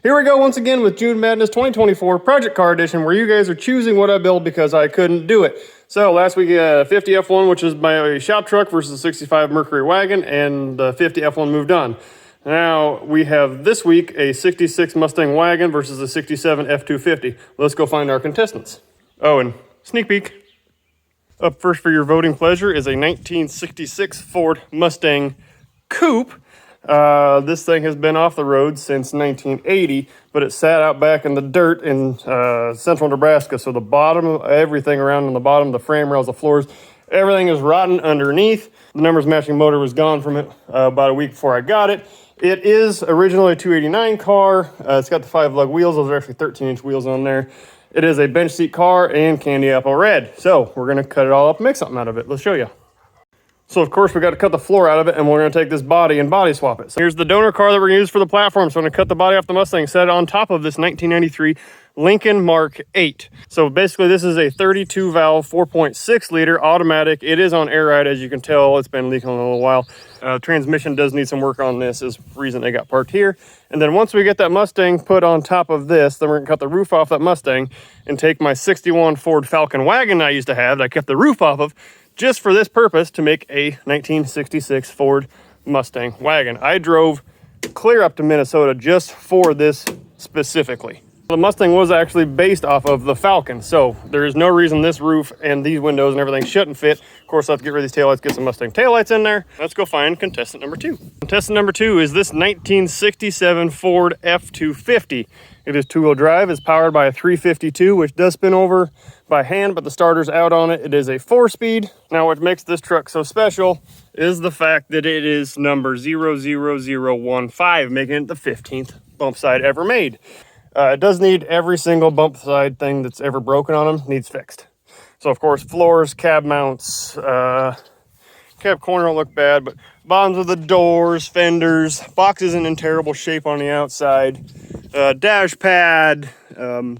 Here we go once again with June Madness 2024 Project Car Edition, where you guys are choosing what I build because I couldn't do it. So last week, 50 F1, which is my shop truck, versus the 65 Mercury wagon, and the 50 F1 moved on. Now we have this week a 66 Mustang wagon versus a 67 F250. Let's go find our contestants. Oh, and sneak peek. Up first for your voting pleasure is a 1966 Ford Mustang Coupe. This thing has been off the road since 1980, but it sat out back in the dirt in central Nebraska. So the bottom, everything around on the bottom, the frame rails, the floors, everything is rotten underneath. The numbers matching motor was gone from it about a week before I got it. It is originally a 289 car. It's got the 5-lug wheels. Those are actually 13-inch wheels on there. It is a bench seat car and candy apple red. So we're going to cut it all up and make something out of it. Let's show you. So of course we got to cut the floor out of it, and we're going to take this body and body swap it. So here's the donor car that we're going to use for the platform. So I'm going to cut the body off the Mustang, set it on top of this 1993 Lincoln Mark 8. So basically this is a 32 valve 4.6 liter automatic. It is on air ride, as you can tell. It's been leaking a little while. Transmission does need some work on this, is the reason they got parked here. And then once we get that Mustang put on top of this, then we're going to cut the roof off that Mustang and take my 61 Ford Falcon wagon I used to have that I kept the roof off of, just for this purpose, to make a 1966 Ford Mustang wagon. I drove clear up to Minnesota just for this specifically. The Mustang was actually based off of the Falcon, so there is no reason this roof and these windows and everything shouldn't fit. Of course, I'll have to get rid of these taillights, get some Mustang taillights in there. Let's go find contestant number 2. Contestant number 2 is this 1967 Ford F250. It is 2-wheel drive. It's powered by a 352, which does spin over by hand, but the starter's out on it. It is a 4-speed. Now, what makes this truck so special is the fact that it is number 00015, making it the 15th bump side ever made. It does need every single bump side thing that's ever broken on them needs fixed. So, of course, floors, cab mounts, cab corner don't look bad, but bottoms of the doors, fenders, box isn't in terrible shape on the outside. Dash pad,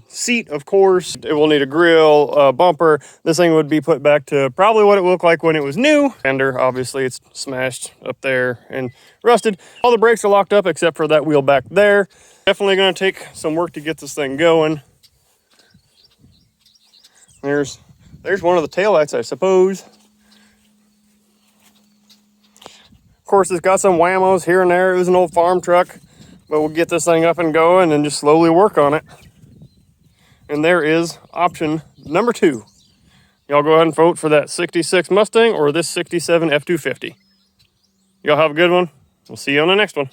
seat, of course. It will need a grill, bumper. This thing would be put back to probably what it looked like when it was new. Fender, obviously, it's smashed up there and rusted. All the brakes are locked up except for that wheel back there. Definitely going to take some work to get this thing going. There's one of the taillights, I suppose. Of course, it's got some whammos here and there. It was an old farm truck, but we'll get this thing up and going and just slowly work on it. And there is option number 2. Y'all go ahead and vote for that 66 Mustang or this 67 F250. Y'all have a good one. We'll see you on the next one.